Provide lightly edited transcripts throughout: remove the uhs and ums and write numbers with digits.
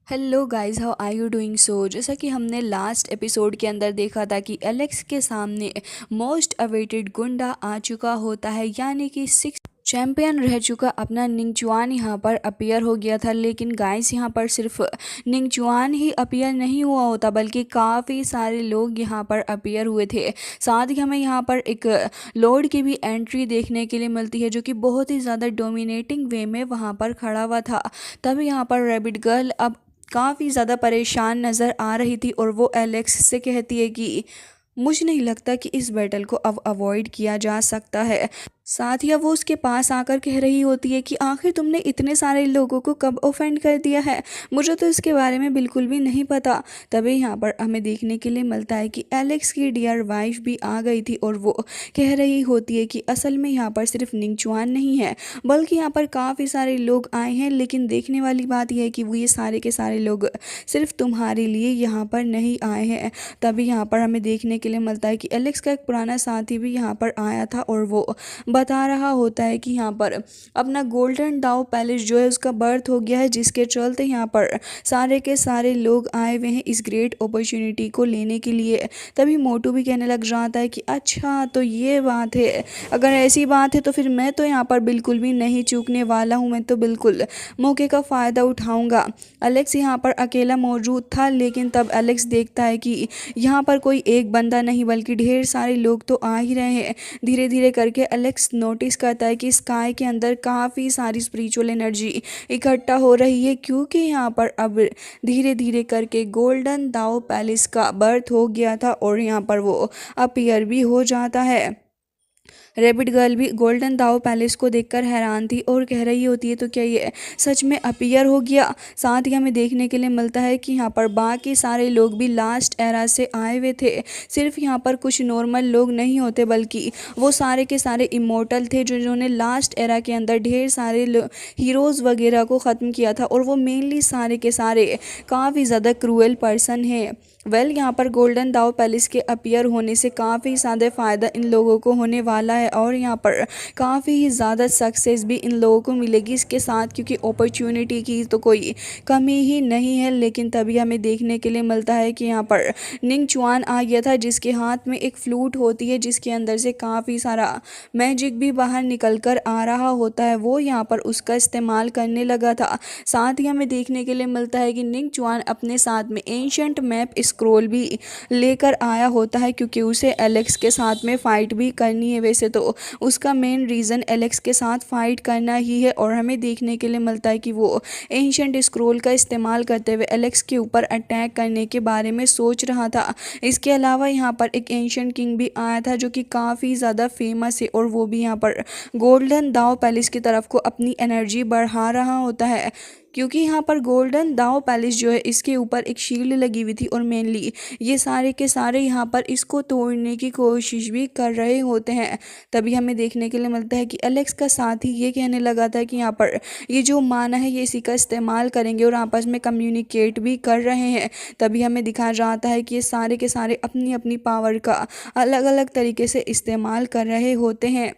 Hello guys, how are you doing? So जैसा कि हमने लास्ट एपिसोड के अंदर देखा था कि एलेक्स के सामने मोस्ट अवेटेड गुंडा आ चुका होता है, यानी कि सिक्स चैंपियन रह चुका अपना निंगचुआन यहाँ पर अपीयर हो गया था। लेकिन गाइस, यहाँ पर सिर्फ निंगचुआन ही अपीयर नहीं हुआ होता, बल्कि काफ़ी सारे लोग यहाँ पर अपीयर हुए थे। साथ ही हमें यहाँ पर एक लॉर्ड की भी एंट्री देखने के लिए मिलती है, जो कि बहुत ही ज़्यादा डोमिनेटिंग वे में वहाँ पर खड़ा हुआ था। तब यहाँ पर रैबिट गर्ल अब काफ़ी ज़्यादा परेशान नज़र आ रही थी और वो एलेक्स से कहती है कि मुझे नहीं लगता कि इस बैटल को अब अवॉइड किया जा सकता है। साथ ही अब वो उसके पास आकर कह रही होती है कि आखिर तुमने इतने सारे लोगों को कब ऑफेंड कर दिया है, मुझे तो इसके बारे में बिल्कुल भी नहीं पता। तभी यहाँ पर हमें देखने के लिए मिलता है कि एलेक्स की डियर वाइफ भी आ गई थी और वो कह रही होती है कि असल में यहाँ पर सिर्फ निंगचुआन नहीं है, बल्कि यहाँ पर काफ़ी सारे लोग आए हैं। लेकिन देखने वाली बात यह है कि वो ये सारे के सारे लोग सिर्फ तुम्हारे लिए यहाँ पर नहीं आए हैं। तभी यहाँ पर हमें देखने के लिए मिलता है कि एलेक्स का एक पुराना साथी भी यहाँ पर आया था और वो बता रहा होता है कि यहाँ पर अपना गोल्डन दाव पैलेस जो है उसका बर्थ हो गया है, जिसके चलते यहाँ पर सारे के सारे लोग आए हुए हैं इस ग्रेट अपॉर्चुनिटी को लेने के लिए। तभी मोटू भी कहने लग जाता है कि अच्छा तो ये बात है, अगर ऐसी बात है तो फिर मैं तो यहाँ पर बिल्कुल भी नहीं चूकने वाला हूँ, मैं तो बिल्कुल मौके का फ़ायदा उठाऊंगा। एलेक्स यहाँ पर अकेला मौजूद था, लेकिन तब एलेक्स देखता है कि यहाँ पर कोई एक बंदा नहीं बल्कि ढेर सारे लोग तो आ ही रहे हैं। धीरे धीरे करके एलेक्स नोटिस करता है कि स्काई के अंदर काफ़ी सारी स्पिरिचुअल एनर्जी इकट्ठा हो रही है, क्योंकि यहाँ पर अब धीरे धीरे करके गोल्डन दाव पैलेस का बर्थ हो गया था और यहाँ पर वो अपीयर भी हो जाता है। रैबिट गर्ल भी गोल्डन दाव पैलेस को देखकर हैरान थी और कह रही होती है तो क्या ये सच में अपीयर हो गया। साथ ही हमें देखने के लिए मिलता है कि यहाँ पर बाकी सारे लोग भी लास्ट एरा से आए हुए थे। सिर्फ यहाँ पर कुछ नॉर्मल लोग नहीं होते, बल्कि वो सारे के सारे इमोर्टल थे जिन्होंने लास्ट एरा के अंदर ढेर सारे हीरोज़ वगैरह को ख़त्म किया था, और वो मेनली सारे के सारे काफ़ी ज़्यादा क्रूएल पर्सन हैं। यहाँ पर गोल्डन दाव पैलेस के अपीयर होने से काफ़ी ज़्यादा फ़ायदा इन लोगों को होने वाला है और यहाँ पर काफ़ी ही ज़्यादा सक्सेस भी इन लोगों को मिलेगी इसके साथ, क्योंकि अपॉर्चुनिटी की तो कोई कमी ही नहीं है। लेकिन तभी हमें देखने के लिए मिलता है कि यहाँ पर निंगचुआन आ गया था, जिसके हाथ में एक फ्लूट होती है, जिसके अंदर से काफ़ी सारा मैजिक भी बाहर निकल कर आ रहा होता है। वो यहाँ पर उसका इस्तेमाल करने लगा था। साथ ही हमें देखने के लिए मिलता है कि निंगचुआन अपने साथ में एंशंट मैप स्क्रोल भी लेकर आया होता है, क्योंकि उसे एलेक्स के साथ में फ़ाइट भी करनी है। वैसे तो उसका मेन रीज़न एलेक्स के साथ फ़ाइट करना ही है, और हमें देखने के लिए मिलता है कि वो एंशंट स्क्रोल का इस्तेमाल करते हुए एलेक्स के ऊपर अटैक करने के बारे में सोच रहा था। इसके अलावा यहाँ पर एक एंशंट किंग भी आया था, जो कि काफ़ी ज़्यादा फेमस है, और वो भी यहाँ पर गोल्डन दाव पैलेस की तरफ को अपनी एनर्जी बढ़ा रहा होता है, क्योंकि यहाँ पर गोल्डन दाव पैलेस जो है इसके ऊपर एक शील्ड लगी हुई थी, और मेनली ये सारे के सारे यहाँ पर इसको तोड़ने की कोशिश भी कर रहे होते हैं। तभी हमें देखने के लिए मिलता है कि एलेक्स का साथी ये कहने लगा था कि यहाँ पर ये जो माना है ये इसी का इस्तेमाल करेंगे और आपस में कम्युनिकेट भी कर रहे हैं। तभी हमें दिखाया जाता है कि ये सारे के सारे अपनी अपनी पावर का अलग अलग तरीके से इस्तेमाल कर रहे होते हैं,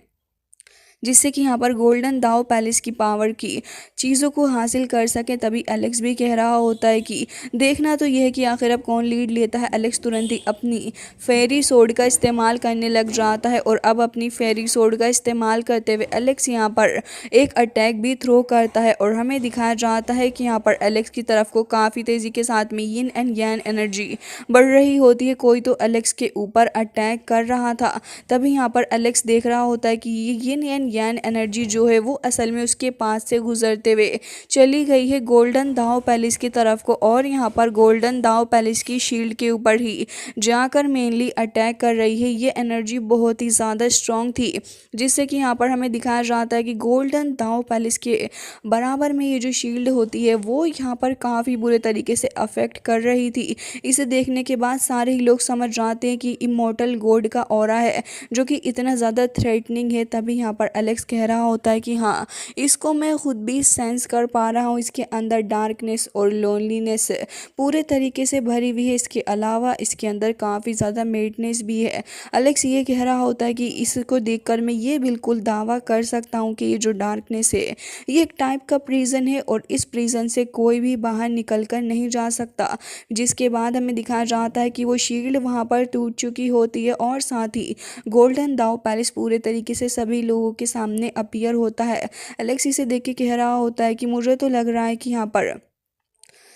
जिससे कि यहाँ पर गोल्डन दाव पैलेस की पावर की चीज़ों को हासिल कर सके। तभी एलेक्स भी कह रहा होता है कि देखना तो यह है कि आखिर अब कौन लीड लेता है। एलेक्स तुरंत ही अपनी फेरी सोर्ड का इस्तेमाल करने लग जाता है, और अब अपनी फेरी सोर्ड का इस्तेमाल करते हुए एलेक्स यहाँ पर एक अटैक भी थ्रो करता है, और हमें दिखाया जाता है कि यहाँ पर एलेक्स की तरफ को काफ़ी तेज़ी के साथ में यिन एंड यान एनर्जी बढ़ रही होती है। कोई तो एलेक्स के ऊपर अटैक कर रहा था। तभी यहाँ पर एलेक्स देख रहा होता है कि ये यिन एंड यान एनर्जी जो है वो असल में उसके पास से गुजरते हुए चली गई है गोल्डन दाव पैलेस की तरफ को, और यहाँ पर गोल्डन दाव पैलेस की शील्ड के ऊपर ही जाकर मेनली अटैक कर रही है। ये एनर्जी बहुत ही ज़्यादा स्ट्रॉन्ग थी, जिससे कि यहाँ पर हमें दिखाया जाता है कि गोल्डन दाव पैलेस के बराबर में ये जो शील्ड होती है वो यहाँ पर काफ़ी बुरे तरीके से अफेक्ट कर रही थी। इसे देखने के बाद सारे ही लोग समझ जाते हैं कि इमोर्टल गॉड का ऑरा है जो कि इतना ज़्यादा थ्रेटनिंग है। तभी यहाँ पर एलेक्स कह रहा होता है कि हाँ, इसको मैं खुद भी सेंस कर पा रहा हूँ, इसके अंदर डार्कनेस और लोनलीनेस पूरे तरीके से भरी हुई है। इसके अलावा इसके अंदर काफ़ी ज़्यादा मेडनेस भी है। एलेक्स ये कह रहा होता है कि इसको देखकर मैं ये बिल्कुल दावा कर सकता हूँ कि ये जो डार्कनेस है ये एक टाइप का प्रिजन है और इस प्रिजन से कोई भी बाहर निकल कर नहीं जा सकता। जिसके बाद हमें दिखाया जाता है कि वो शील्ड वहाँ पर टूट चुकी होती है और साथ ही गोल्डन दाव पैलेस पूरे तरीके से सभी लोगों के सामने अपीयर होता है। एलेक्स इसे देख के कह रहा होता है कि मुझे तो लग रहा है कि यहाँ पर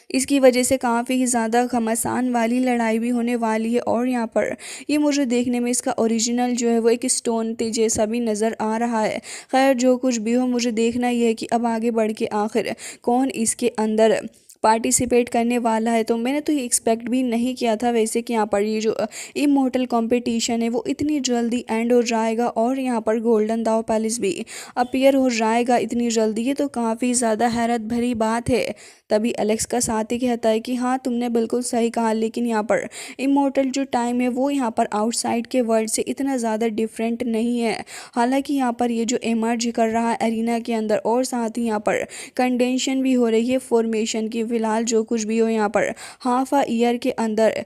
इसकी वजह से काफ़ी ज़्यादा घमासान वाली लड़ाई भी होने वाली है। और यहाँ पर ये मुझे देखने में इसका ओरिजिनल जो है वो एक स्टोन ते जैसा भी नज़र आ रहा है। खैर जो कुछ भी हो, मुझे देखना ये है कि अब आगे बढ़ के आखिर कौन इसके अंदर पार्टिसिपेट करने वाला है। तो मैंने तो ये एक्सपेक्ट भी नहीं किया था वैसे कि यहाँ पर ये जो इमोर्टल कंपटीशन है वो इतनी जल्दी एंड हो जाएगा और यहाँ पर गोल्डन दाव पैलेस भी अपीयर हो जाएगा इतनी जल्दी। ये तो काफ़ी ज़्यादा हैरत भरी बात है। तभी एलेक्स का साथी कहता है कि हाँ, तुमने बिल्कुल सही कहा, लेकिन यहाँ पर इमोर्टल जो टाइम है वो यहाँ पर आउटसाइड के वर्ल्ड से इतना ज़्यादा डिफरेंट नहीं है। हालांकि यहाँ पर ये जो एमर्ज कर रहा है एरिना के अंदर और साथ ही यहाँ पर कंडेंशन भी हो रही है फॉर्मेशन की। फिलहाल जो कुछ भी हो, यहाँ पर हाफ अ ईयर के अंदर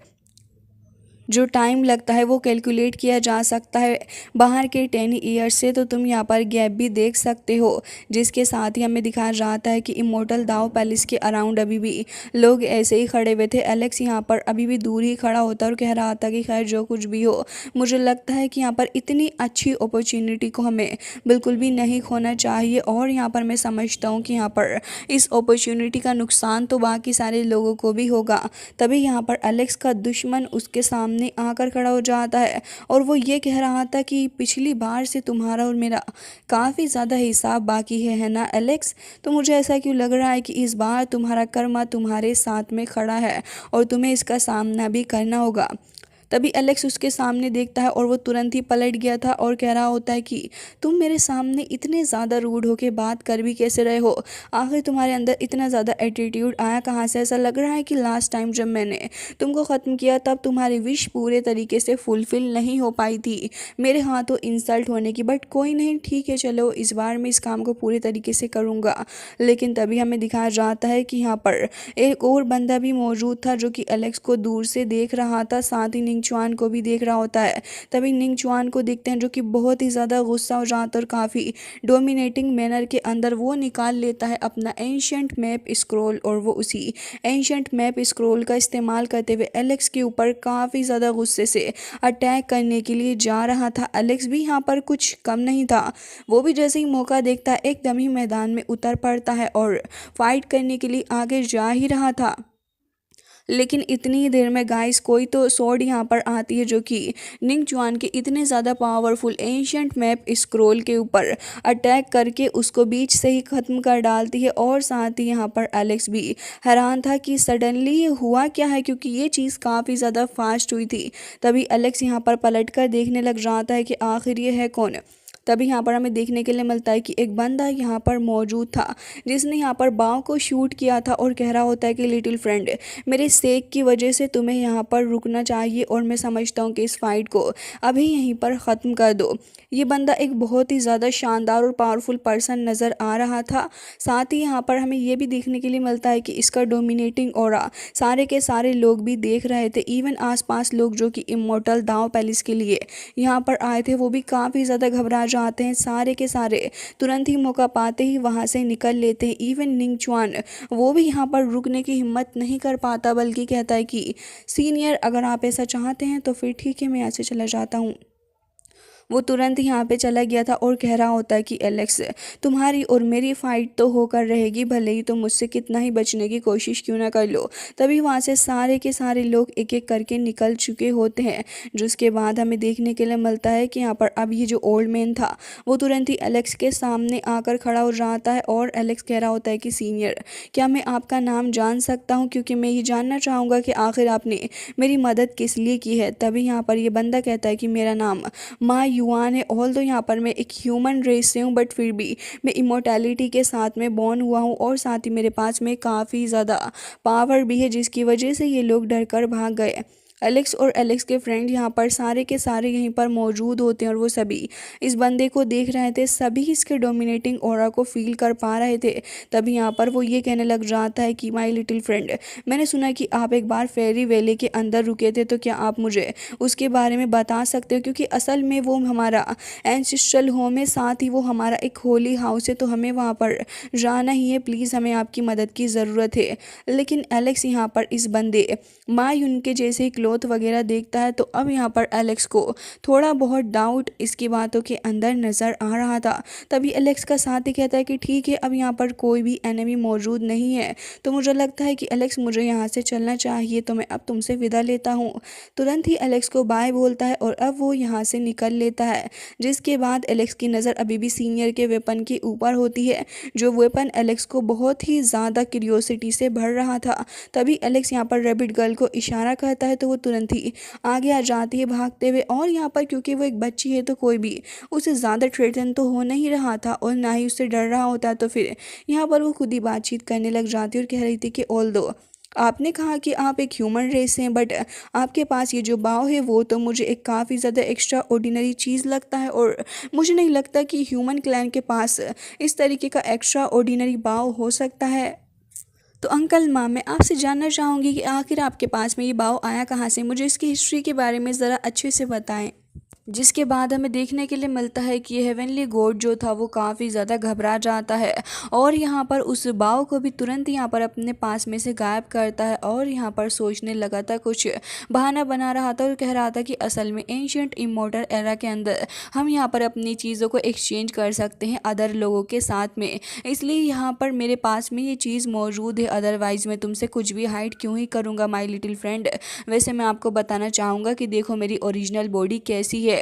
जो टाइम लगता है वो कैलकुलेट किया जा सकता है बाहर के 10 ईयर्स से। तो तुम यहाँ पर गैप भी देख सकते हो। जिसके साथ ही हमें दिखाया जाता है कि इमोर्टल दाव पैलेस के अराउंड अभी भी लोग ऐसे ही खड़े हुए थे। एलेक्स यहाँ पर अभी भी दूर ही खड़ा होता और कह रहा था कि खैर जो कुछ भी हो, मुझे लगता है कि यहाँ पर इतनी अच्छी अपॉर्चुनिटी को हमें बिल्कुल भी नहीं खोना चाहिए। और यहाँ पर मैं समझता हूँ कि यहाँ पर इस अपॉर्चुनिटी का नुकसान तो बाकी सारे लोगों को भी होगा। तभी यहाँ पर एलेक्स का दुश्मन उसके सामने आकर खड़ा हो जाता है और वो ये कह रहा था कि पिछली बार से तुम्हारा और मेरा काफ़ी ज़्यादा हिसाब बाकी है ना एलेक्स? तो मुझे ऐसा क्यों लग रहा है कि इस बार तुम्हारा कर्मा तुम्हारे साथ में खड़ा है और तुम्हें इसका सामना भी करना होगा। तभी एलेक्स उसके सामने देखता है और वो तुरंत ही पलट गया था और कह रहा होता है कि तुम मेरे सामने इतने ज़्यादा रूड होके बात कर भी कैसे रहे हो? आखिर तुम्हारे अंदर इतना ज़्यादा एटीट्यूड आया कहाँ से? ऐसा लग रहा है कि लास्ट टाइम जब मैंने तुमको ख़त्म किया तब तुम्हारी विश पूरे तरीके से फुलफ़िल नहीं हो पाई थी मेरे हाथों इंसल्ट होने की। बट कोई नहीं, ठीक है, चलो इस बार मैं इस काम को पूरे तरीके से करूँगा। लेकिन तभी हमें दिखाया जाता है कि यहाँ पर एक और बंदा भी मौजूद था जो कि एलेक्स को दूर से देख रहा था, साथ ही निंग चुआन को भी देख रहा होता है। तभी निंग चुआन को देखते हैं जो कि बहुत ही ज़्यादा गुस्सा हो जाता है और काफ़ी डोमिनेटिंग मैनर के अंदर वो निकाल लेता है अपना एंशियंट मैप स्क्रॉल और वो उसी एंशियंट मैप स्क्रॉल का इस्तेमाल करते हुए एलेक्स के ऊपर काफ़ी ज़्यादा गुस्से से अटैक करने के लिए जा रहा था। एलेक्स भी यहाँ पर कुछ कम नहीं था। वो भी जैसे ही मौका देखता है एकदम ही मैदान में उतर पड़ता है और फाइट करने के लिए आगे जा ही रहा था। लेकिन इतनी ही देर में गाइस कोई तो स्वॉर्ड यहाँ पर आती है जो कि निंग चुआन के इतने ज़्यादा पावरफुल एंशियंट मैप स्क्रॉल के ऊपर अटैक करके उसको बीच से ही ख़त्म कर डालती है। और साथ ही यहाँ पर एलेक्स भी हैरान था कि सडनली ये हुआ क्या है, क्योंकि ये चीज़ काफ़ी ज़्यादा फास्ट हुई थी। तभी एलेक्स यहाँ पर पलट कर देखने लग जाता है कि आखिर ये है कौन। तभी यहाँ पर हमें देखने के लिए मिलता है कि एक बंदा यहाँ पर मौजूद था जिसने यहाँ पर बाव को शूट किया था और कह रहा होता है कि लिटिल फ्रेंड, मेरे सेक की वजह से तुम्हें यहाँ पर रुकना चाहिए और मैं समझता हूँ कि इस फाइट को अभी यहीं पर ख़त्म कर दो। ये बंदा एक बहुत ही ज़्यादा शानदार और पावरफुल पर्सन नज़र आ रहा था। साथ ही यहाँ पर हमें ये भी देखने के लिए मिलता है कि इसका डोमिनेटिंग ऑरा सारे के सारे लोग भी देख रहे थे। इवन आसपास लोग जो कि इमोर्टल दाव पैलेस के लिए यहाँ पर आए थे वो भी काफ़ी ज़्यादा घबरा जाते हैं। सारे के सारे तुरंत ही मौका पाते ही वहाँ से निकल लेते हैं। इवन निंग चुआन वो भी यहाँ पर रुकने की हिम्मत नहीं कर पाता, बल्कि कहता है कि सीनियर अगर आप ऐसा चाहते हैं तो फिर ठीक है, मैं यहाँ से चला जाता हूँ। वो तुरंत यहाँ पे चला गया था और कह रहा होता है कि एलेक्स, तुम्हारी और मेरी फाइट तो होकर रहेगी, भले ही तुम मुझसे कितना ही बचने की कोशिश क्यों ना कर लो। तभी वहाँ से सारे के सारे लोग एक एक करके निकल चुके होते हैं। जिसके बाद हमें देखने के लिए मिलता है कि यहाँ पर अब ये जो ओल्ड मैन था वो तुरंत ही एलेक्स के सामने आकर खड़ा हो जाता है और एलेक्स कह रहा होता है कि सीनियर, क्या मैं आपका नाम जान सकता हूँ, क्योंकि मैं ये जानना चाहूँगा कि आखिर आपने मेरी मदद किस लिए की है। तभी यहाँ पर ये बंदा कहता है कि मेरा नाम मा युआन है। ऑल तो यहाँ पर मैं एक ह्यूमन रेस से हूँ, बट फिर भी मैं इमोर्टैलिटी के साथ में बॉर्न हुआ हूँ और साथ ही मेरे पास में काफ़ी ज़्यादा पावर भी है, जिसकी वजह से ये लोग डर कर भाग गए। एलेक्स और एलेक्स के फ्रेंड यहाँ पर सारे के सारे यहीं पर मौजूद होते हैं और वो सभी इस बंदे को देख रहे थे, सभी इसके डोमिनेटिंग ऑरा को फील कर पा रहे थे। तभी यहाँ पर वो ये कहने लग जाता है कि माय लिटिल फ्रेंड, मैंने सुना कि आप एक बार फेरी वैली के अंदर रुके थे, तो क्या आप मुझे उसके बारे में बता सकते हो? क्योंकि असल में वो हमारा एंसेस्ट्रल होम है, साथ ही वो हमारा एक होली हाउस है, तो हमें वहाँ पर जाना ही है। प्लीज़ हमें आपकी मदद की ज़रूरत है। लेकिन एलेक्स यहाँ पर इस बंदे माय उनके जैसे ही क्लॉथ वगैरह देखता है, तो अब यहाँ पर एलेक्स को थोड़ा बहुत डाउट इसकी बातों के अंदर नज़र आ रहा था। तभी एलेक्स का साथी कहता है कि ठीक है, अब यहाँ पर कोई भी एनिमी मौजूद नहीं है, तो मुझे लगता है कि एलेक्स मुझे यहाँ से चलना चाहिए, तो मैं अब तुमसे विदा लेता हूँ। तुरंत ही एलेक्स को बाय बोलता है और अब वो यहाँ से निकल लेता है। जिसके बाद एलेक्स की नज़र अभी भी सीनियर के वेपन के ऊपर होती है, जो वेपन एलेक्स को बहुत ही ज़्यादा क्यूरियोसिटी से भर रहा था। तभी एलेक्स यहाँ पर रैबिट गर्ल को इशारा करता है, तो वो तुरंत ही आगे आ जाती है भागते हुए। और यहाँ पर क्योंकि वो एक बच्ची है, तो कोई भी उसे ज़्यादा थ्रेटन तो हो नहीं रहा था और ना ही उससे डर रहा होता, तो फिर यहाँ पर वो खुद ही बातचीत करने लग जाती है और कह रही थी कि ऑल्दो आपने कहा कि आप एक ह्यूमन रेस हैं, बट आपके पास ये जो बाव है वो तो मुझे एक काफ़ी ज़्यादा एक्स्ट्रा ऑर्डिनरी चीज़ लगता है, और मुझे नहीं लगता कि ह्यूमन क्लैन के पास इस तरीके का एक्स्ट्रा ऑर्डिनरी बाव हो सकता है। तो अंकल माँ, मैं आपसे जानना चाहूँगी कि आखिर आपके पास में ये बाव आया कहाँ से? मुझे इसकी हिस्ट्री के बारे में ज़रा अच्छे से बताएं। जिसके बाद हमें देखने के लिए मिलता है कि हेवनली गॉड जो था वो काफ़ी ज़्यादा घबरा जाता है और यहाँ पर उस बाव को भी तुरंत यहाँ पर अपने पास में से गायब करता है और यहाँ पर सोचने लगा था, कुछ बहाना बना रहा था और कह रहा था कि असल में एंशिएंट इमॉर्टल एरा के अंदर हम यहाँ पर अपनी चीज़ों को एक्सचेंज कर सकते हैं अदर लोगों के साथ में, इसलिए यहाँ पर मेरे पास में ये चीज़ मौजूद है, अदरवाइज़ मैं तुमसे कुछ भी हाइड क्यों ही करूँगा माय लिटिल फ्रेंड। वैसे मैं आपको बताना चाहूँगा कि देखो मेरी ओरिजिनल बॉडी कैसी है।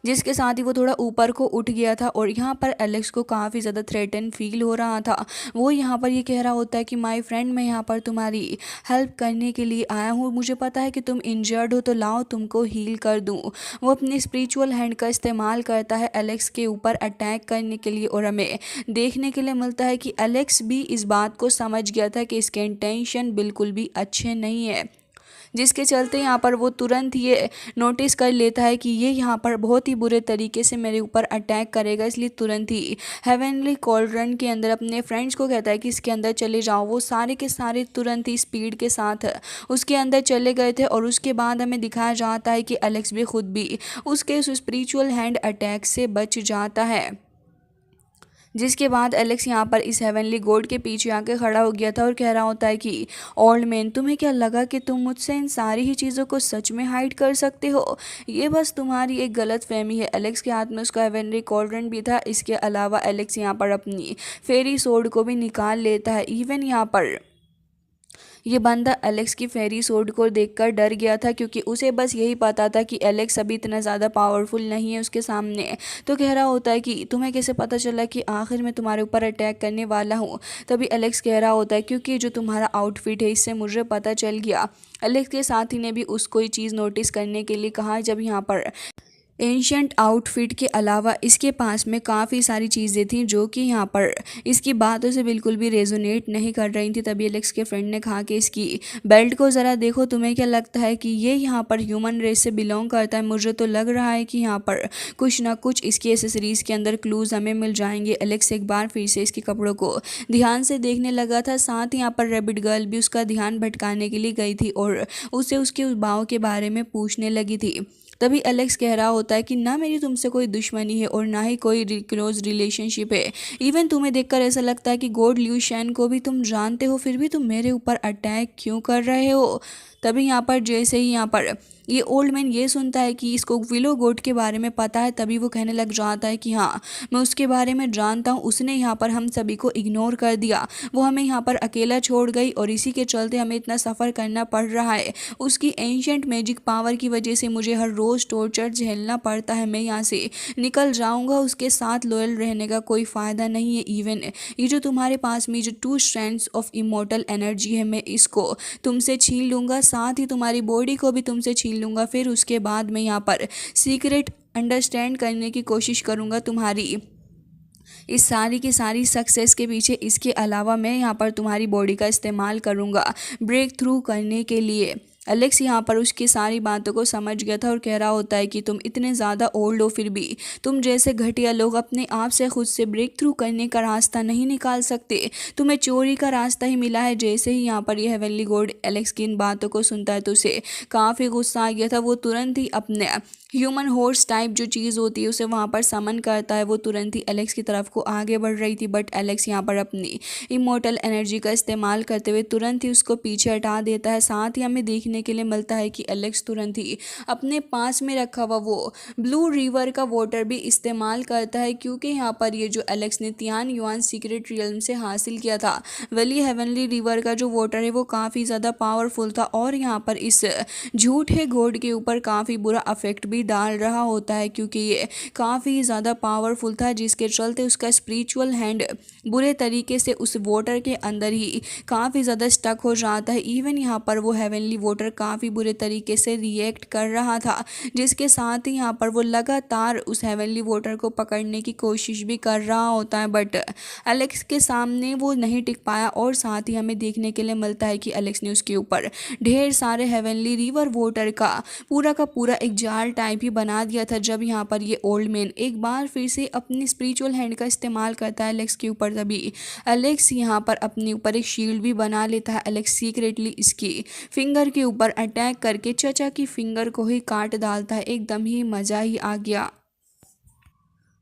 जिसके साथ ही वो थोड़ा ऊपर को उठ गया था और यहाँ पर एलेक्स को काफ़ी ज़्यादा थ्रेटन फील हो रहा था। वो यहाँ पर ये कह रहा होता है कि माय फ्रेंड, मैं यहाँ पर तुम्हारी हेल्प करने के लिए आया हूँ, मुझे पता है कि तुम इंजर्ड हो, तो लाओ तुमको हील कर दूँ। वो अपनी स्पिरिचुअल हैंड का इस्तेमाल करता है एलेक्स के ऊपर अटैक करने के लिए और हमें देखने के लिए मिलता है कि एलेक्स भी इस बात को समझ गया था कि इसके इंटेंशन बिल्कुल भी अच्छे नहीं है, जिसके चलते यहाँ पर वो तुरंत ये नोटिस कर लेता है कि ये यहाँ पर बहुत ही बुरे तरीके से मेरे ऊपर अटैक करेगा, इसलिए तुरंत ही हेवनली कॉल्ड्रन के अंदर अपने फ्रेंड्स को कहता है कि इसके अंदर चले जाओ। वो सारे के सारे तुरंत ही स्पीड के साथ उसके अंदर चले गए थे और उसके बाद हमें दिखाया जाता है कि एलेक्स भी खुद भी उसके उस स्पिरिचुअल हैंड अटैक से बच जाता है। जिसके बाद एलेक्स यहाँ पर इस हेवनली गॉड के पीछे आके खड़ा हो गया था और कह रहा होता है कि ओल्ड मैन, तुम्हें क्या लगा कि तुम मुझसे इन सारी ही चीज़ों को सच में हाइड कर सकते हो? ये बस तुम्हारी एक गलत फहमी है। एलेक्स के हाथ में उसका हेवनली कॉल्ड्रन भी था। इसके अलावा एलेक्स यहाँ पर अपनी फेरी सोर्ड को भी निकाल लेता है। इवन यहाँ पर ये बंदा एलेक्स की फेरी सोर्ड को देखकर डर गया था, क्योंकि उसे बस यही पता था कि एलेक्स अभी इतना ज़्यादा पावरफुल नहीं है उसके सामने। तो कह रहा होता है कि तुम्हें कैसे पता चला कि आखिर मैं तुम्हारे ऊपर अटैक करने वाला हूँ? तभी एलेक्स कह रहा होता है क्योंकि जो तुम्हारा आउटफिट है इससे मुझे पता चल गया। एलेक्स के साथी ने भी उसको ये चीज़ नोटिस करने के लिए कहा। जब यहाँ पर एंशियंट आउटफिट के अलावा इसके पास में काफ़ी सारी चीज़ें थीं जो कि यहाँ पर इसकी बातों से बिल्कुल भी रेजोनेट नहीं कर रही थी। तभी एलेक्स के फ्रेंड ने कहा कि इसकी बेल्ट को ज़रा देखो, तुम्हें क्या लगता है कि ये यहाँ पर ह्यूमन रेस से बिलोंग करता है? मुझे तो लग रहा है कि यहाँ पर कुछ ना कुछ इसकी एसेसरीज़ के अंदर क्लूज़ हमें मिल जाएंगे। एलेक्स एक बार फिर से इसके कपड़ों को ध्यान से देखने लगा था। साथ ही यहाँ पर रैबिट गर्ल भी उसका ध्यान भटकाने के लिए गई थी और उसे उसके उस बाव के बारे में पूछने लगी थी। तभी एलेक्स कह रहा होता है कि ना मेरी तुमसे कोई दुश्मनी है और ना ही कोई क्लोज रिलेशनशिप है। इवन तुम्हें देखकर ऐसा लगता है कि गॉड लियू शैन को भी तुम जानते हो, फिर भी तुम मेरे ऊपर अटैक क्यों कर रहे हो? तभी यहाँ पर जैसे ही यहाँ पर ये ओल्ड मैन ये सुनता है कि इसको विलो गोट के बारे में पता है, तभी वो कहने लग जाता है कि हाँ, मैं उसके बारे में जानता हूँ। उसने यहाँ पर हम सभी को इग्नोर कर दिया, वो हमें यहाँ पर अकेला छोड़ गई और इसी के चलते हमें इतना सफ़र करना पड़ रहा है। उसकी एंशिएंट मैजिक पावर की वजह से मुझे हर रोज़ टॉर्चर झेलना पड़ता है। मैं यहाँ से निकल जाऊँगा, उसके साथ लॉयल रहने का कोई फ़ायदा नहीं है। इवन ये जो तुम्हारे पास में जो 2 स्ट्रैंड्स ऑफ इमॉर्टल एनर्जी है, मैं इसको तुमसे छीन लूँगा, साथ ही तुम्हारी बॉडी को भी तुमसे छीन लूँगा। फिर उसके बाद मैं यहाँ पर सीक्रेट अंडरस्टैंड करने की कोशिश करूँगा तुम्हारी इस सारी की सारी सक्सेस के पीछे। इसके अलावा मैं यहाँ पर तुम्हारी बॉडी का इस्तेमाल करूँगा ब्रेक थ्रू करने के लिए। एलेक्स यहाँ पर उसकी सारी बातों को समझ गया था और कह रहा होता है कि तुम इतने ज़्यादा ओल्ड हो, फिर भी तुम जैसे घटिया लोग अपने आप से खुद से ब्रेक थ्रू करने का रास्ता नहीं निकाल सकते, तुम्हें चोरी का रास्ता ही मिला है। जैसे ही यहाँ पर यह हेवनली गोड एलेक्स की इन बातों को सुनता है तो उसे काफ़ी गुस्सा आ गया था। वो तुरंत ही अपने ह्यूमन हॉर्स टाइप जो चीज़ होती है उसे वहाँ पर समन करता है। वो तुरंत ही एलेक्स की तरफ को आगे बढ़ रही थी, बट एलेक्स यहाँ पर अपनी इमोर्टल एनर्जी का इस्तेमाल करते हुए तुरंत ही उसको पीछे हटा देता है। साथ ही हमें देखने के लिए मिलता है कि एलेक्स तुरंत ही अपने पास में रखा हुआ वो ब्लू रिवर का वाटर भी इस्तेमाल करता है, क्योंकि यहाँ पर ये जो एलेक्स ने तियान युआन सीक्रेट रियल्म से हासिल किया था वली हेवनली रिवर का जो वाटर है वो काफ़ी ज़्यादा पावरफुल था और यहाँ पर इस झूठे घोड़ के ऊपर काफ़ी बुरा अफेक्ट भी डाल रहा होता है, क्योंकि ये काफ़ी ज़्यादा पावरफुल था जिसके चलते उसका स्पिरिचुअल हैंड बुरे तरीके से उस वाटर के अंदर ही काफ़ी ज़्यादा स्टक हो जाता है। इवन यहाँ पर वो हेवनली वाटर काफ़ी बुरे तरीके से रिएक्ट कर रहा था, जिसके साथ ही यहाँ पर वो लगातार उस हेवनली वाटर को पकड़ने की कोशिश भी कर रहा होता है, बट एलेक्स के सामने वो नहीं टिक पाया। और साथ ही हमें देखने के लिए मिलता है कि एलेक्स ने उसके ऊपर ढेर सारे हेवनली रिवर वाटर का पूरा एक जाल टाइप ही बना दिया था। जब यहाँ पर ये ओल्ड मैन एक बार फिर से अपनी स्पिरिचुअल हैंड का इस्तेमाल करता है एलेक्स के ऊपर, तभी एलेक्स यहाँ पर अपने ऊपर एक शील्ड भी बना लेता है। एलेक्स सीक्रेटली इसकी फिंगर के ऊपर अटैक करके चचा की फिंगर को ही काट डालता है। एकदम ही मज़ा ही आ गया।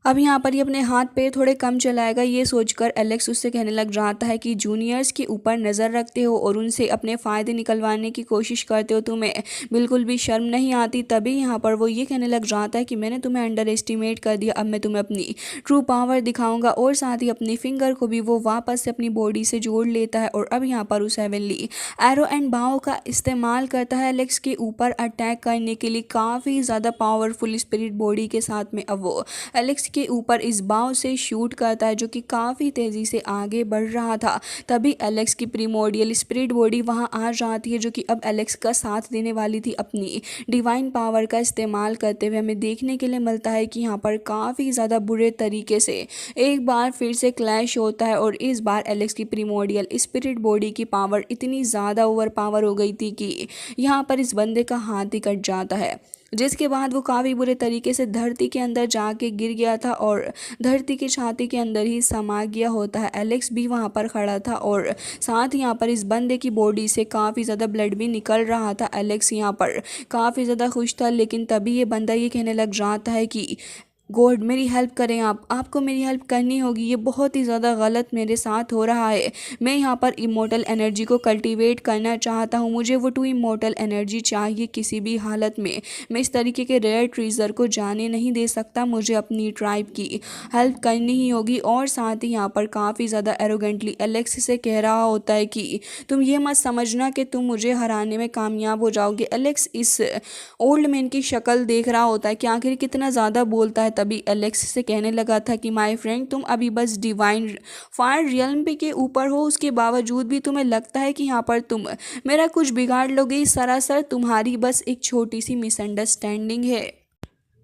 अब यहाँ पर ये अपने हाथ पे थोड़े कम चलाएगा, ये सोचकर एलेक्स उससे कहने लग जाता है कि जूनियर्स के ऊपर नज़र रखते हो और उनसे अपने फ़ायदे निकलवाने की कोशिश करते हो, तुम्हें बिल्कुल भी शर्म नहीं आती। तभी यहाँ पर वो ये कहने लग जाता है कि मैंने तुम्हें अंडर एस्टिमेट कर दिया, अब मैं तुम्हें अपनी ट्रू पावर दिखाऊंगा। और साथ ही अपनी फिंगर को भी वो वापस से अपनी बॉडी से जोड़ लेता है और अब यहाँ पर उस हेवनली एरो एंड बाव का इस्तेमाल करता है एलेक्स के ऊपर अटैक करने के लिए। काफ़ी ज़्यादा पावरफुल स्पिरिट बॉडी के साथ में अब वो एलेक्स के ऊपर इस बाव से शूट करता है, जो कि काफ़ी तेज़ी से आगे बढ़ रहा था। तभी एलेक्स की प्रीमोडियल स्पिरिट बॉडी वहां आ जाती है, जो कि अब एलेक्स का साथ देने वाली थी। अपनी डिवाइन पावर का इस्तेमाल करते हुए हमें देखने के लिए मिलता है कि यहाँ पर काफ़ी ज़्यादा बुरे तरीके से एक बार फिर से क्लैश होता है और इस बार एलेक्स की प्रीमोडियल स्पिरिट बॉडी की पावर इतनी ज़्यादा ओवर पावर हो गई थी कि यहाँ पर इस बंदे का हाथ ही कट जाता है, जिसके बाद वो काफ़ी बुरे तरीके से धरती के अंदर जाके गिर गया था और धरती की छाती के अंदर ही समा गया होता है। एलेक्स भी वहाँ पर खड़ा था और साथ ही यहाँ पर इस बंदे की बॉडी से काफ़ी ज़्यादा ब्लड भी निकल रहा था। एलेक्स यहाँ पर काफ़ी ज़्यादा खुश था, लेकिन तभी ये बंदा ये कहने लग जाता है कि गॉड मेरी हेल्प करें, आपको मेरी हेल्प करनी होगी, ये बहुत ही ज़्यादा गलत मेरे साथ हो रहा है। मैं यहाँ पर इमोर्टल एनर्जी को कल्टीवेट करना चाहता हूँ, मुझे वो टू इमोर्टल एनर्जी चाहिए किसी भी हालत में। मैं इस तरीके के रेयर ट्रीजर को जाने नहीं दे सकता, मुझे अपनी ट्राइब की हेल्प करनी ही होगी। और साथ ही यहाँ पर काफ़ी ज़्यादा एरोगेंटली एलेक्स से कह रहा होता है कि तुम ये मत समझना कि तुम मुझे हराने में कामयाब हो जाओगे। एलेक्स इस ओल्ड मैन की शक्ल देख रहा होता है कि आखिर कितना ज़्यादा बोलता है। तभी एलेक्स से कहने लगा था कि माय फ्रेंड, तुम अभी बस डिवाइन फायर रियल्म के ऊपर हो, उसके बावजूद भी तुम्हें लगता है कि यहाँ पर तुम मेरा कुछ बिगाड़ लोगे। सरासर तुम्हारी बस एक छोटी सी मिसअंडरस्टैंडिंग है।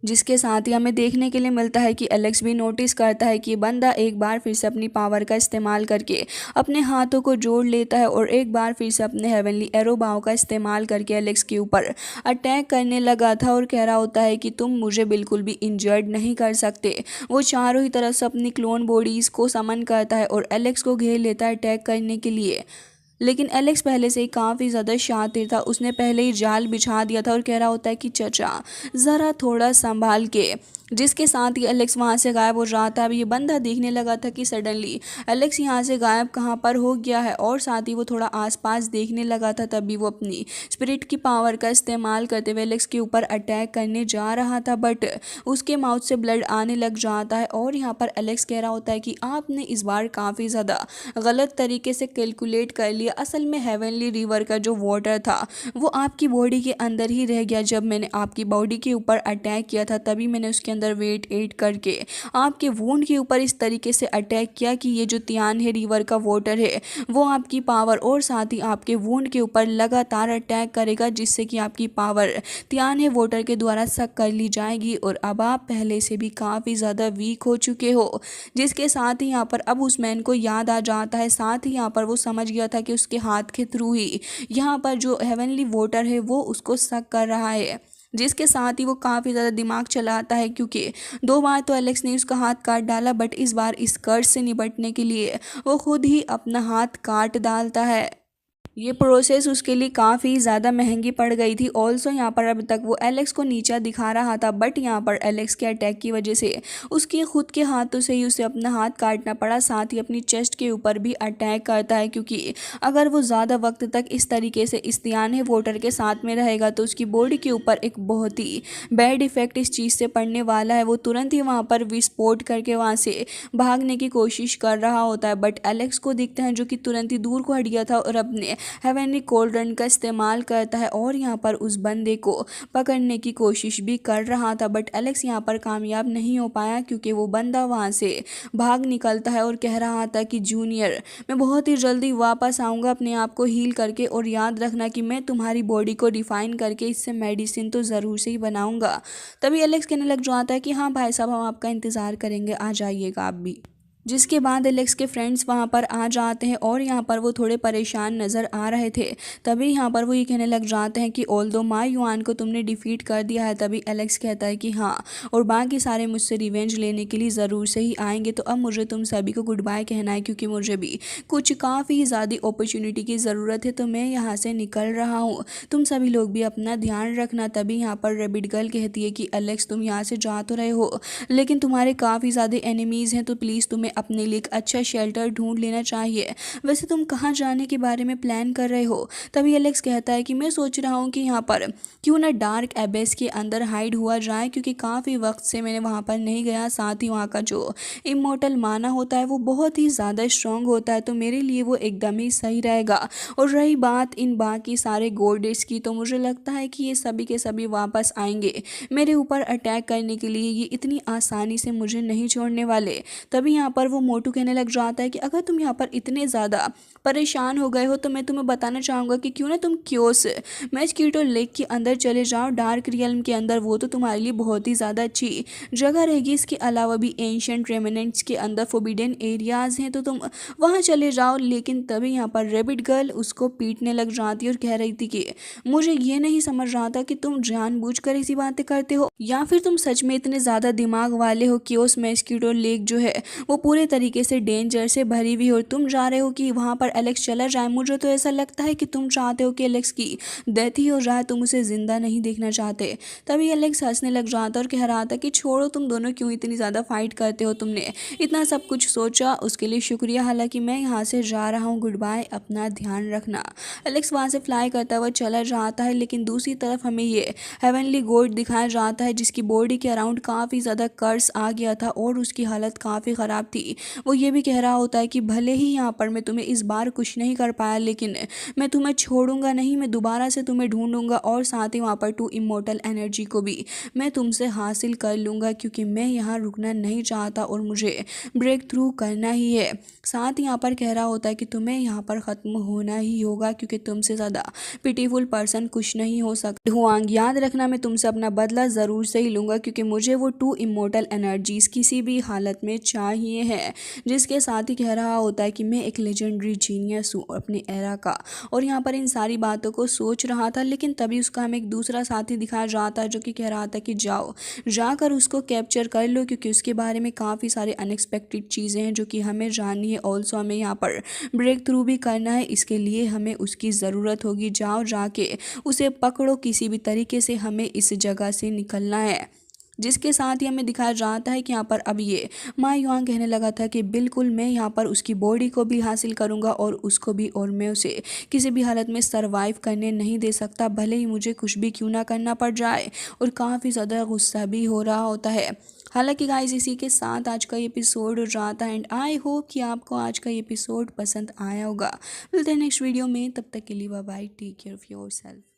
जिसके साथ ही हमें देखने के लिए मिलता है कि एलेक्स भी नोटिस करता है कि बंदा एक बार फिर से अपनी पावर का इस्तेमाल करके अपने हाथों को जोड़ लेता है और एक बार फिर से अपने हेवनली एरो बाव का इस्तेमाल करके एलेक्स के ऊपर अटैक करने लगा था और कह रहा होता है कि तुम मुझे बिल्कुल भी इंजर्ड नहीं कर सकते। वो चारों ही तरफ से अपनी क्लोन बॉडीज़ को समन करता है और एलेक्स को घेर लेता है अटैक करने के लिए। लेकिन एलेक्स पहले से ही काफ़ी ज़्यादा शातिर था, उसने पहले ही जाल बिछा दिया था और कह रहा होता है कि चचा ज़रा थोड़ा संभाल के। जिसके साथ ही एलेक्स वहाँ से गायब हो रहा था। अब ये बंदा देखने लगा था कि सडनली एलेक्स यहाँ से गायब कहाँ पर हो गया है और साथ ही वो थोड़ा आसपास देखने लगा था। तभी वो अपनी स्पिरिट की पावर का इस्तेमाल करते हुए एलेक्स के ऊपर अटैक करने जा रहा था, बट उसके माउथ से ब्लड आने लग जाता है। और यहाँ पर एलेक्स कह रहा होता है कि आपने इस बार काफ़ी ज़्यादा गलत तरीके से कैलकुलेट कर लिया। असल में हेवनली रिवर का जो वाटर था वो आपकी बॉडी के अंदर ही रह गया। जब मैंने आपकी बॉडी के ऊपर अटैक किया था तभी मैंने उसके अंदर वेट एड करके आपके वुंड के ऊपर इस तरीके से अटैक किया कि ये जो तियान है रिवर का वाटर है वो आपकी पावर और साथ ही आपके वुंड के ऊपर लगातार अटैक करेगा, जिससे कि आपकी पावर तियान है वाटर के द्वारा सक कर ली जाएगी और अब आप पहले से भी काफ़ी ज़्यादा वीक हो चुके हो। जिसके साथ ही यहाँ पर अब उस मैन को याद आ जाता है। साथ ही यहाँ पर वो समझ गया था कि उसके हाथ के थ्रू ही यहाँ पर जो हेवनली वोटर है वो उसको शक कर रहा है, जिसके साथ ही वो काफ़ी ज़्यादा दिमाग चलाता है क्योंकि 2 बार तो एलेक्स ने उसका हाथ काट डाला, बट इस बार इस कर्ज से निपटने के लिए वो खुद ही अपना हाथ काट डालता है। ये प्रोसेस उसके लिए काफ़ी ज़्यादा महंगी पड़ गई थी। ऑल्सो यहाँ पर अब तक वो एलेक्स को नीचा दिखा रहा था, बट यहाँ पर एलेक्स के अटैक की वजह से उसके खुद के हाथों से ही उसे अपना हाथ काटना पड़ा। साथ ही अपनी चेस्ट के ऊपर भी अटैक करता है, क्योंकि अगर वो ज़्यादा वक्त तक इस तरीके से इस तियाने वोटर के साथ में रहेगा तो उसकी बॉडी के ऊपर एक बहुत ही बैड इफेक्ट इस चीज़ से पड़ने वाला है। वो तुरंत ही वहाँ पर विस्फोट करके वहाँ से भागने की कोशिश कर रहा होता है, बट एलेक्स को दिखता है जो कि तुरंत ही दूर को हट गया था और अपने हेवनली कोल्ड रन का इस्तेमाल करता है और यहाँ पर उस बंदे को पकड़ने की कोशिश भी कर रहा था। बट एलेक्स यहाँ पर कामयाब नहीं हो पाया, क्योंकि वो बंदा वहाँ से भाग निकलता है और कह रहा था कि जूनियर, मैं बहुत ही जल्दी वापस आऊँगा अपने आप को हील करके, और याद रखना कि मैं तुम्हारी बॉडी को डिफाइन करके इससे मेडिसिन तो ज़रूर से ही बनाऊँगा। तभी एलेक्स कहने लग जाता है कि हाँ भाई साहब, हम आपका इंतज़ार करेंगे, आ जाइएगा आप भी। जिसके बाद एलेक्स के फ्रेंड्स वहाँ पर आ जाते हैं और यहाँ पर वो थोड़े परेशान नज़र आ रहे थे। तभी यहाँ पर वो ये कहने लग जाते हैं कि ऑल्दो माई युआन को तुमने डिफीट कर दिया है। तभी एलेक्स कहता है कि हाँ, और बाकी सारे मुझसे रिवेंज लेने के लिए ज़रूर से ही आएंगे, तो अब मुझे तुम सभी को गुड बाय कहना है, क्योंकि मुझे भी कुछ काफ़ी ज़्यादा अपॉर्चुनिटी की ज़रूरत है, तो मैं यहाँ से निकल रहा हूँ। तुम सभी लोग भी अपना ध्यान रखना। तभी यहाँ पर रेबिट गर्ल कहती है कि एलेक्स, तुम यहाँ से जा तो रहे हो, लेकिन तुम्हारे काफ़ी ज़्यादा एनिमीज़ हैं, तो प्लीज़ तुम्हें अपने लिए एक अच्छा शेल्टर ढूंढ लेना चाहिए। वैसे तुम कहाँ जाने के बारे में प्लान कर रहे हो? तभी एलेक्स कहता है कि मैं सोच रहा हूँ कि यहाँ पर क्यों ना डार्क एबेस के अंदर हाइड हुआ जाए, क्योंकि काफ़ी वक्त से मैंने वहाँ पर नहीं गया। साथ ही वहाँ का जो इमोर्टल माना होता है वो बहुत ही ज़्यादा स्ट्रॉन्ग होता है, तो मेरे लिए वो एकदम ही सही रहेगा। और रही बात इन बाकी सारे गोडेस की, तो मुझे लगता है कि ये सभी के सभी वापस आएंगे मेरे ऊपर अटैक करने के लिए। ये इतनी आसानी से मुझे नहीं छोड़ने वाले। तभी यहाँ पर वो मोटू कहने लग जाता है कि अगर तुम यहाँ पर इतने ज़्यादा परेशान हो गए हो तो मैं तुम्हें बताना चाहूँगा कि क्यों ना तुम क्योस मैस्कीटो लेक के अंदर चले जाओ, डार्क रियल्म के अंदर। वो तो तुम्हारे लिए बहुत ही ज़्यादा अच्छी जगह रहेगी। इसके अलावा भी एंशिएंट रेमिनेंट्स के अंदर फोबिडन एरियाज़ हैं, तो तुम वहाँ चले जाओ। लेकिन तभी यहाँ पर रेबिट गर्ल उसको पीटने लग जाती है और कह रही थी कि मुझे ये नहीं समझ रहा था कि तुम जानबूझकर ऐसी बातें करते हो या फिर तुम सच में इतने ज़्यादा दिमाग वाले हो। क्योस मैस्कीटो लेक जो है वो पूरे तरीके से डेंजर से भरी हुई और तुम जा रहे हो कि वहाँ पर एलेक्स चला जाए। मुझे तो ऐसा लगता है कि तुम चाहते हो कि एलेक्स की डेथ ही हो जाए, तुम उसे ज़िंदा नहीं देखना चाहते। तभी एलेक्स हंसने लग जाता और कह रहा था कि छोड़ो, तुम दोनों क्यों इतनी ज़्यादा फाइट करते हो, तुमने इतना सब कुछ सोचा उसके लिए शुक्रिया, हालांकि मैं यहाँ से जा रहा हूँ, गुड बाय, अपना ध्यान रखना। एलेक्स वहाँ से फ्लाई करता हुआ चला जाता है, लेकिन दूसरी तरफ हमें ये हेवनली गोड दिखाया जाता है जिसकी बॉडी के अराउंड काफ़ी ज़्यादा कर्स आ गया था और उसकी हालत काफ़ी ख़राब थी। वो ये भी कह रहा होता है कि भले ही यहाँ पर मैं तुम्हें इस बार कुछ नहीं कर पाया, लेकिन मैं तुम्हें छोड़ूंगा नहीं, मैं दोबारा से तुम्हें ढूंढूंगा और साथ ही वहाँ पर 2 इमोर्टल एनर्जी को भी मैं तुमसे हासिल कर लूँगा, क्योंकि मैं यहाँ रुकना नहीं चाहता और मुझे ब्रेक थ्रू करना ही है। साथ ही यहाँ पर कह रहा होता है कि तुम्हें यहाँ पर ख़त्म होना ही होगा, क्योंकि तुमसे ज़्यादा पिटीफुल पर्सन कुछ नहीं हो सकता। हुआंग, याद रखना मैं तुमसे अपना बदला ज़रूर से ही लूँगा, क्योंकि मुझे वो 2 इमोर्टल एनर्जीज़ किसी भी हालत में चाहिए है। जिसके साथ ही कह रहा होता है कि मैं एक लेजेंडरी जीनियस हूँ अपने एरा का, और यहाँ पर इन सारी बातों को सोच रहा था। लेकिन तभी उसका हमें एक दूसरा साथी दिखाया जाता है जो कि कह रहा था कि जाओ, जाकर उसको कैप्चर कर लो, क्योंकि उसके बारे में काफ़ी सारे अनएक्सपेक्टेड चीज़ें हैं जो कि हमें जाननी है। ऑल्सो हमें यहाँ पर ब्रेक थ्रू भी करना है, इसके लिए हमें उसकी ज़रूरत होगी। जाओ, जाके उसे पकड़ो, किसी भी तरीके से हमें इस जगह से निकलना है। जिसके साथ ही हमें दिखाया जाता है कि यहाँ पर अब ये मा युआंग कहने लगा था कि बिल्कुल मैं यहाँ पर उसकी बॉडी को भी हासिल करूँगा और उसको भी, और मैं उसे किसी भी हालत में सरवाइव करने नहीं दे सकता, भले ही मुझे कुछ भी क्यों ना करना पड़ जाए। और काफ़ी ज़्यादा गुस्सा भी हो रहा होता है। हालांकि गाइस, इसी के साथ आज का ये एपिसोड हो जाता है एंड आई होप कि आपको आज का ये एपिसोड पसंद आया होगा। मिलते हैं नेक्स्ट वीडियो में, तब तक के लिए bye bye, take care of yourself.